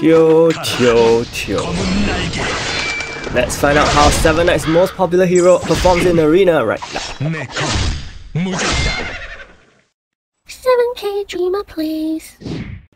Teo. Let's find out how 7 Knight's most popular hero performs in Arena right now. 7K dreamer please.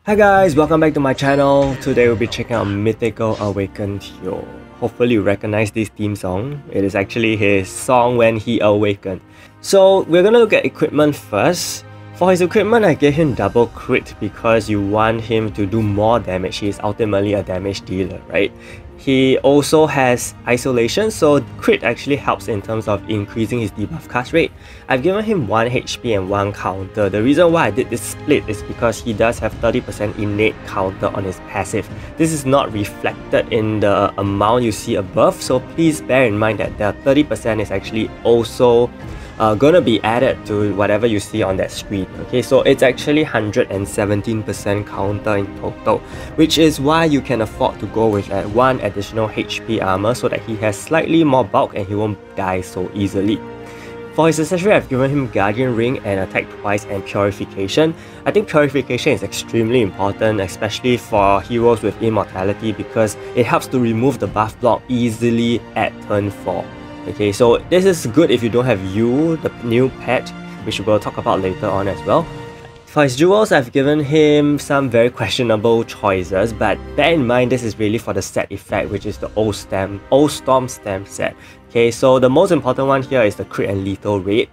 Hi guys, welcome back to my channel. Today we'll be checking out Mythical Awakened Teo. Hopefully you recognize this theme song. It is actually his song when he awakened. So we're gonna look at equipment first. For his equipment, I gave him double crit because you want him to do more damage. He is ultimately a damage dealer, right? He also has isolation, so crit actually helps in terms of increasing his debuff cast rate. I've given him 1 HP and 1 counter. The reason why I did this split is because he does have 30% innate counter on his passive. This is not reflected in the amount you see above, so please bear in mind that the 30% is actually also gonna be added to whatever you see on that screen. Okay, so it's actually 117% counter in total, which is why you can afford to go with 1 additional HP armor so that he has slightly more bulk and he won't die so easily. For his accessory, I've given him Guardian Ring and Attack Twice and Purification. I think Purification is extremely important, especially for heroes with Immortality, because it helps to remove the buff block easily at turn 4. Okay, so this is good if you don't have Yu, the new pet, which we'll talk about later on as well. For his jewels, I've given him some very questionable choices, but bear in mind this is really for the set effect, which is the old Storm Stem set. Okay, so the most important one here is the crit and lethal rate.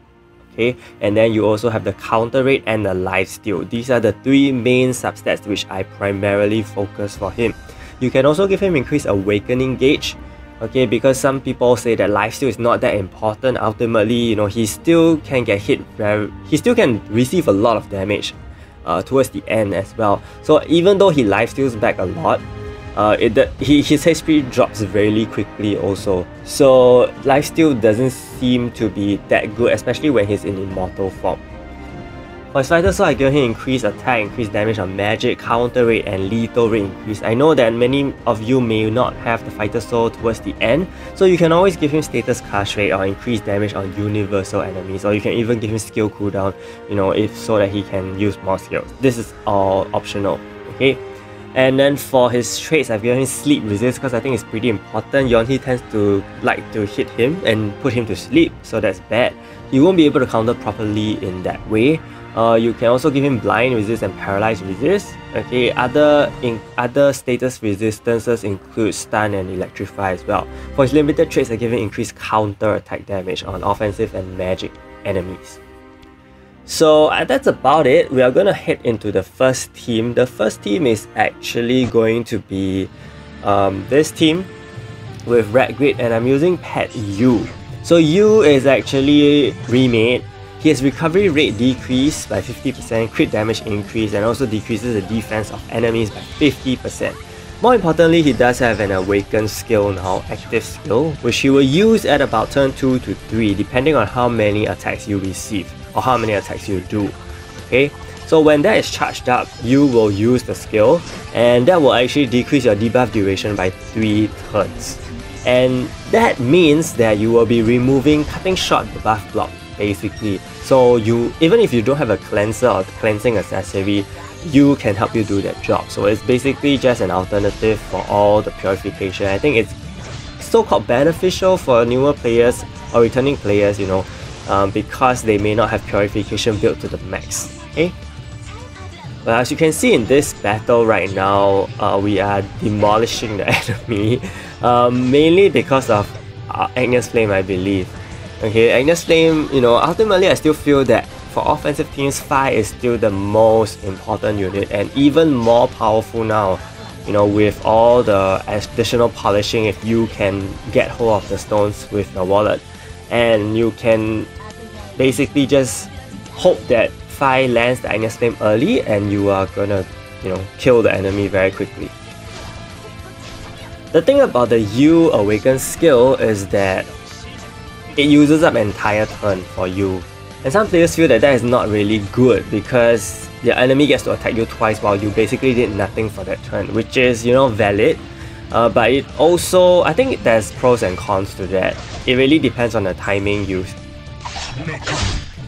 Okay, and then you also have the counter rate and the lifesteal. These are the 3 main substats which I primarily focus for him. You can also give him increased awakening gauge. Okay, because some people say that lifesteal is not that important. Ultimately, you know, he still can get hit he still can receive a lot of damage towards the end as well. So even though he lifesteals back a lot, his HP drops really quickly also. So lifesteal doesn't seem to be that good, especially when he's in immortal form. For his fighter soul, I gave him increased attack, increased damage on magic, counter rate, and lethal rate increase. I know that many of you may not have the fighter soul towards the end, so you can always give him status cast rate or increased damage on universal enemies, or you can even give him skill cooldown, you know, so that he can use more skills. This is all optional, okay? And then for his traits, I've given him sleep resist because I think it's pretty important. Yonhi tends to like to hit him and put him to sleep, so that's bad. You won't be able to counter properly in that way. You can also give him blind resist and paralyzed resist. Okay, other status resistances include stun and electrify as well. For his limited traits, I give him increased counter attack damage on offensive and magic enemies. So that's about it. We are gonna head into the first team. The first team is actually going to be this team with Red Grid, and I'm using pet Yu. So Yu is actually remade. He has recovery rate decreased by 50%, crit damage increase, and also decreases the defense of enemies by 50%. More importantly, he does have an awakened skill now, active skill, which he will use at about turn 2 to 3, depending on how many attacks you receive or how many attacks you do. Okay, so when that is charged up, you will use the skill, and that will actually decrease your debuff duration by 3 turns. And that means that you will be cutting short the buff block, basically. So even if you don't have a cleanser or cleansing accessory, you can help you do that job. So it's basically just an alternative for all the purification. I think it's so-called beneficial for newer players or returning players, you know, because they may not have purification built to the max. Okay. But as you can see in this battle right now, we are demolishing the enemy, mainly because of Agnes Flame, I believe. Okay, Agnes Flame, you know, ultimately I still feel that for offensive teams, Fi is still the most important unit and even more powerful now, you know, with all the additional polishing. If you can get hold of the stones with the wallet, and you can basically just hope that Fi lands the Agnes Flame early and you are gonna, you know, kill the enemy very quickly. The thing about the Yu Awaken skill is that it uses up an entire turn for you. And some players feel that that is not really good because the enemy gets to attack you twice while you basically did nothing for that turn, which is, you know, valid. But it also, I think there's pros and cons to that. It really depends on the timing used.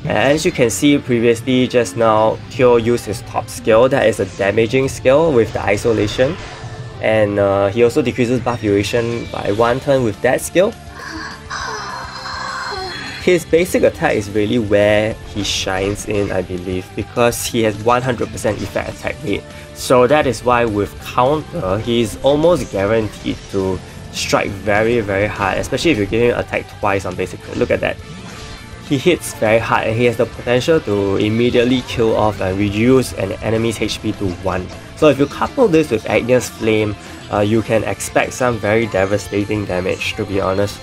As you can see previously, just now, Teo used his top skill, that is a damaging skill with the isolation. and he also decreases buff duration by 1 turn with that skill. His basic attack is really where he shines in, I believe, because he has 100% effect attack rate. So that is why with counter, he's almost guaranteed to strike very hard, especially if you're giving him attack twice on basic. Look at that. He hits very hard and he has the potential to immediately kill off and reduce an enemy's HP to 1. So if you couple this with Agnes Flame, you can expect some very devastating damage, to be honest.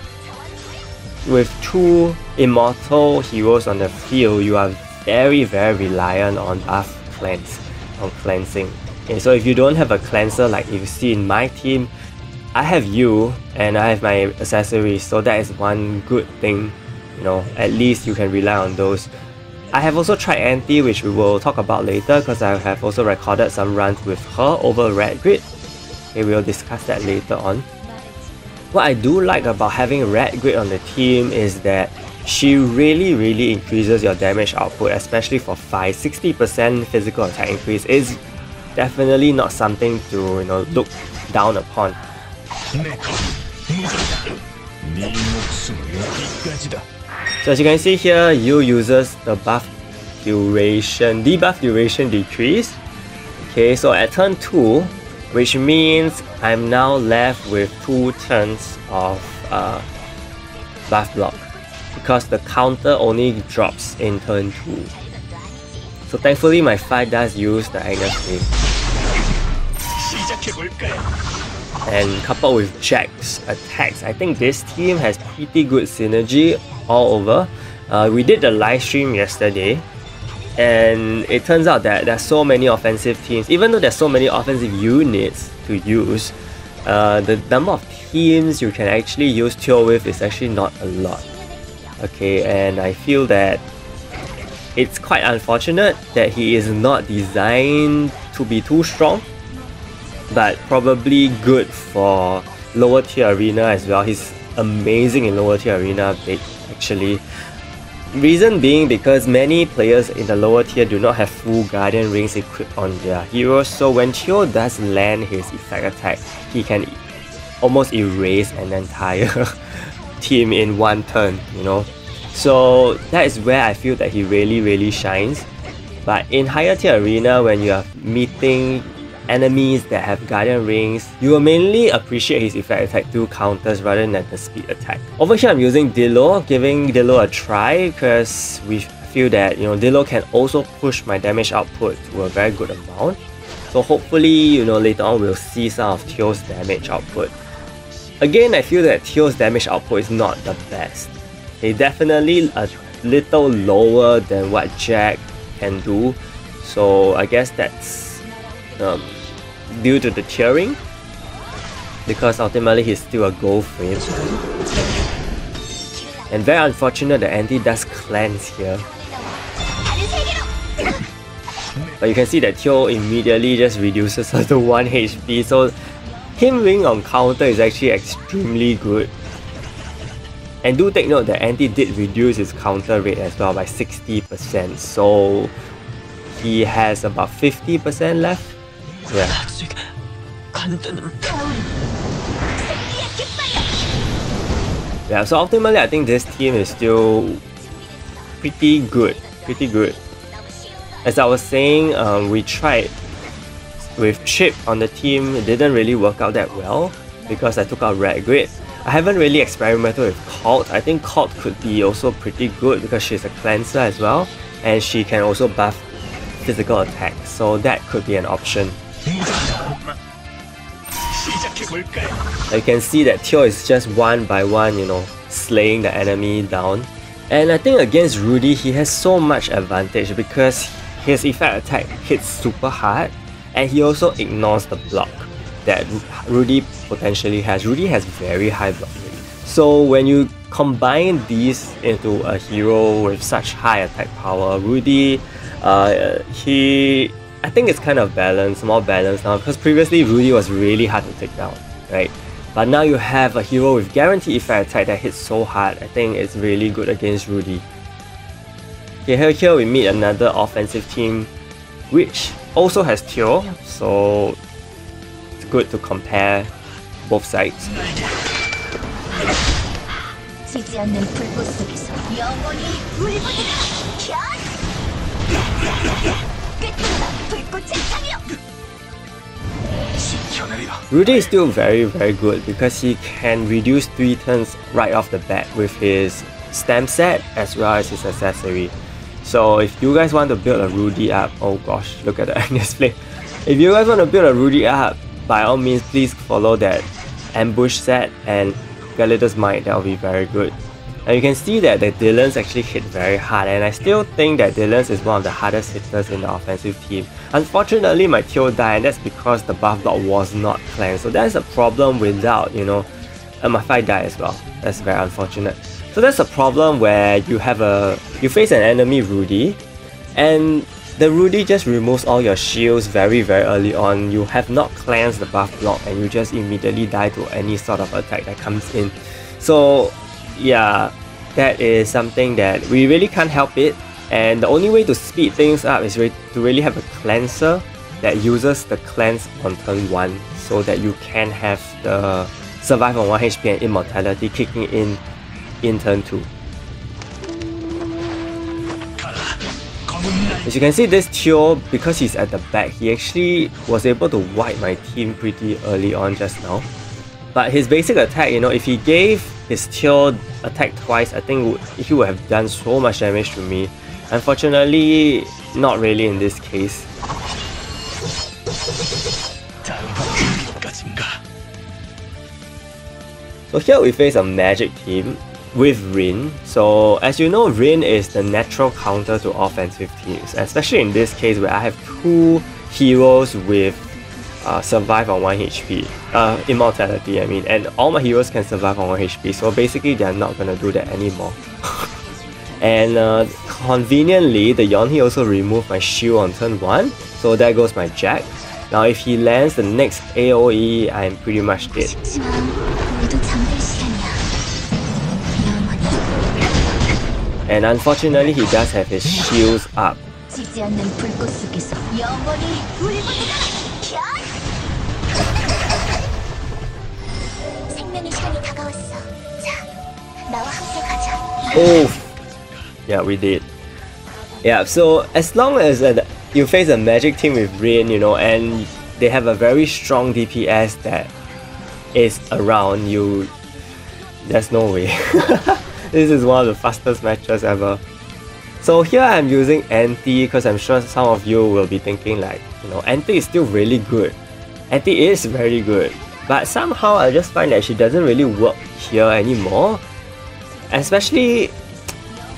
With 2 immortal heroes on the field, you are very reliant on buff cleanse, on cleansing. Okay, so if you don't have a cleanser like you see in my team, I have you and I have my accessories, so that is one good thing. You know, at least you can rely on those. I have also tried Ante, which we will talk about later because I have also recorded some runs with her over Red Grid. Okay, we'll discuss that later on. What I do like about having Red Grid on the team is that she really increases your damage output, especially for 5. 60% physical attack increase is definitely not something to look down upon. So as you can see here, Yu uses the debuff duration decrease. Okay, so at turn 2, which means I'm now left with 2 turns of buff block, because the counter only drops in turn 2. So thankfully my fight does use the Agnes Flame. And coupled with Jack's attacks, I think this team has pretty good synergy all over. We did the live stream yesterday, and it turns out that there's so many offensive teams. Even though there's so many offensive units to use, the number of teams you can actually use Teo with is actually not a lot. Okay, and I feel that it's quite unfortunate that he is not designed to be too strong, but probably good for lower tier arena as well. He's amazing in lower tier arena actually. Reason being because many players in the lower tier do not have full Guardian Rings equipped on their heroes, so when Teo does land his effect attack, he can almost erase an entire team in 1 turn, you know. So that is where I feel that he really shines. But in higher tier arena, when you are meeting enemies that have Guardian Rings, you will mainly appreciate his effect attack through counters rather than the speed attack. Over here I'm using Dello, giving Dello a try because we feel that Dello can also push my damage output to a very good amount. So hopefully later on we'll see some of Teo's damage output. Again, I feel that Teo's damage output is not the best. It's definitely a little lower than what Jack can do, so I guess that's due to the tiering, because ultimately he's still a gold frame. And very unfortunate that Ante does cleanse here. But you can see that Teo immediately just reduces her to 1 HP, so him being on counter is actually extremely good. And do take note that Ante did reduce his counter rate as well by 60%, so he has about 50% left. Yeah. Yeah, so ultimately I think this team is still pretty good. As I was saying, we tried with Chip on the team. It didn't really work out that well because I took out Red Grid. I haven't really experimented with Cult. I think Cult could be also pretty good because she's a cleanser as well, and she can also buff physical attack, so that could be an option. You can see that Teo is just 1 by 1, slaying the enemy down. And I think against Rudy, he has so much advantage because his effect attack hits super hard, and he also ignores the block that Rudy potentially has. Rudy has very high block rate. So when you combine these into a hero with such high attack power, Rudy, I think it's kind of balanced, more balanced now, because previously Rudy was really hard to take down, right? But now you have a hero with guaranteed effect attack that hits so hard. I think it's really good against Rudy. Okay, here we meet another offensive team which also has Teo, so good to compare both sides. Rudy is still very good because he can reduce 3 turns right off the bat with his stamp set as well as his accessory. So if you guys want to build a Rudy up, oh gosh, look at the display. If you guys want to build a Rudy up, by all means please follow that ambush set and Galida's Might, that will be very good. And you can see that the Dylan's actually hit very hard, and I still think that Dylan's is one of the hardest hitters in the offensive team. Unfortunately, my Teo died, and that's because the buff block was not cleansed. So that's a problem without, you know, and my fight died as well. That's very unfortunate. So that's a problem where you face an enemy Rudy, and the Rudy just removes all your shields very early on. You have not cleansed the buff block, and you just immediately die to any sort of attack that comes in. So yeah, that is something that we really can't help it, and the only way to speed things up is to really have a cleanser that uses the cleanse on turn 1 so that you can have the survive on 1 HP and immortality kicking in turn 2. As you can see, this Teo, because he's at the back, he actually was able to wipe my team pretty early on just now. But his basic attack, you know, if he gave his Teo attack twice, I think he would have done so much damage to me. Unfortunately, not really in this case. So here we face a magic team with Rin. So as you know, Rin is the natural counter to offensive teams, especially in this case where I have 2 heroes with survive on 1 HP, immortality I mean, and all my heroes can survive on 1 HP, so basically they're not gonna do that anymore. And conveniently, the Yonhee also removed my shield on turn 1, so there goes my Jack. Now if he lands the next AoE, I'm pretty much dead. And unfortunately, he does have his shields up. Oh, yeah, we did. Yeah, so as long as you face a magic team with Rin, you know, and they have a very strong DPS that is around you, there's no way. This is one of the fastest matches ever. So here I'm using Ante because I'm sure some of you will be thinking like, you know, Ante is still really good. Ante is very good, but somehow I just find that she doesn't really work here anymore. Especially,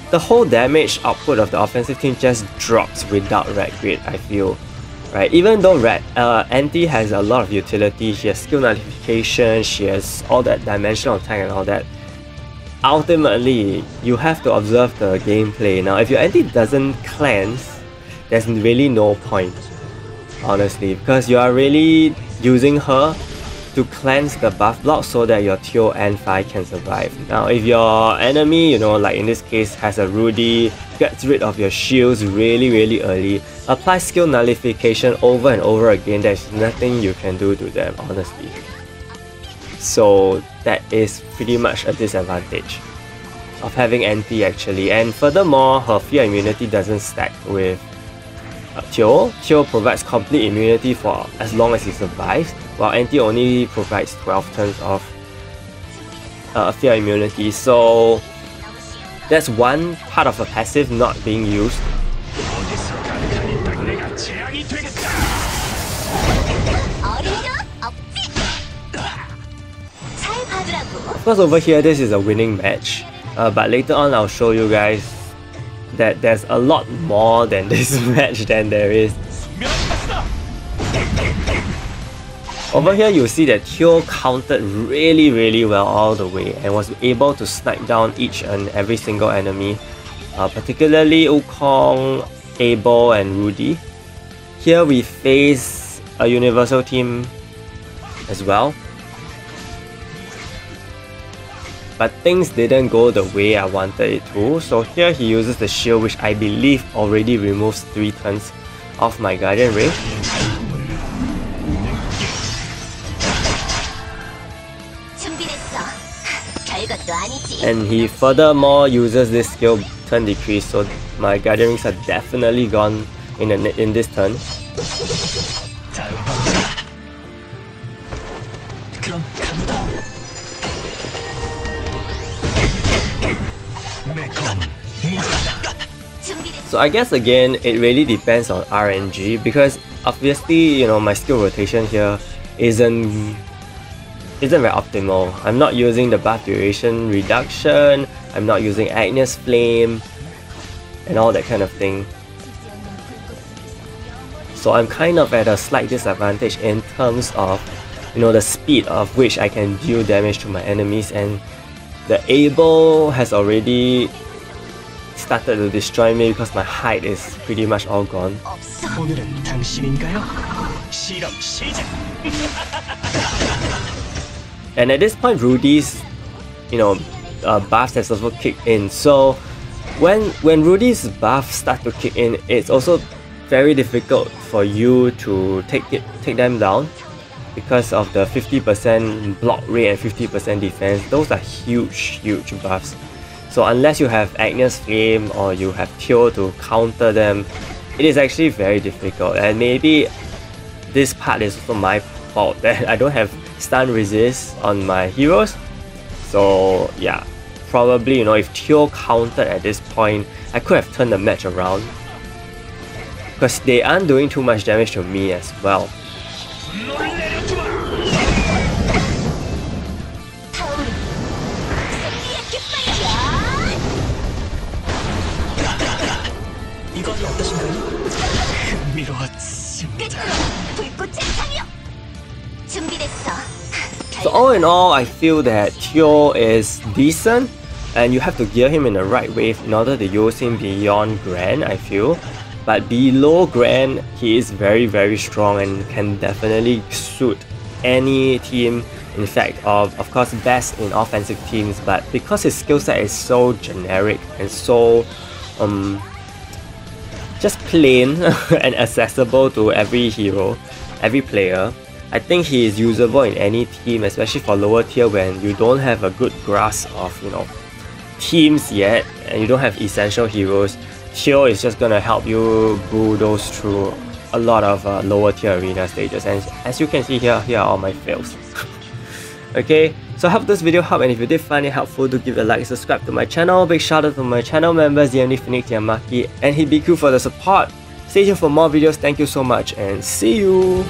the whole damage output of the offensive team just drops without Red Grid, I feel. Right? Even though Ante has a lot of utility, she has skill nullification, she has all that dimensional attack and all that. Ultimately, you have to observe the gameplay. Now, if your Ante doesn't cleanse, there's really no point, honestly, because you are really using her to cleanse the buff block so that your Teo and Phi can survive. Now, if your enemy, you know, like in this case, has a Rudy, gets rid of your shields really early, apply skill nullification over and over again, there's nothing you can do to them, honestly. So that is pretty much a disadvantage of having Ante actually. And furthermore, her fear immunity doesn't stack with Teo. Teo provides complete immunity for as long as he survives, while Ante only provides 12 turns of fear immunity. So that's one part of a passive not being used. Of course, over here this is a winning match, but later on I'll show you guys that there's a lot more than this match than there is. Over here you see that Teo countered really well all the way and was able to snipe down each and every single enemy, particularly Wukong, Abel and Rudy. Here we face a universal team as well. But things didn't go the way I wanted it to, so here he uses the shield, which I believe already removes 3 turns of my Guardian Ray. And he furthermore uses this skill turn decrease, so my Guardian Rings are definitely gone in this turn. So I guess again, it really depends on RNG, because obviously, you know, my skill rotation here isn't very optimal. I'm not using the buff duration reduction, I'm not using Agnes Flame, and all that kind of thing. So I'm kind of at a slight disadvantage in terms of, you know, the speed of which I can deal damage to my enemies, and the Able has already started to destroy me because my height is pretty much all gone. And at this point, Rudy's, you know, buffs has also kicked in. So when Rudy's buffs start to kick in, it's also very difficult for you to take them down because of the 50% block rate and 50% defense. Those are huge buffs. So unless you have Agnes Flame or you have Teo to counter them, it is actually very difficult. And maybe this part is also my fault that I don't have stun resist on my heroes. So yeah, probably, you know, if Teo countered at this point, I could have turned the match around, because they aren't doing too much damage to me as well. So all in all, I feel that Teo is decent, and you have to gear him in the right way in order to use him beyond Grand, I feel. But below Grand, he is very strong and can definitely suit any team. In fact, of course, best in offensive teams, but because his skill set is so generic and so just plain and accessible to every hero, every player, I think he is usable in any team, especially for lower tier when you don't have a good grasp of, you know, teams yet and you don't have essential heroes. Teo is just gonna help you bulldoze through a lot of lower tier arena stages, and as you can see here are all my fails. Okay, so I hope this video helped, and if you did find it helpful, do give it a like and subscribe to my channel. Big shout out to my channel members DMD, Phoenix, Yamaki, and HitBQ for the support. Stay tuned for more videos. Thank you so much and see you!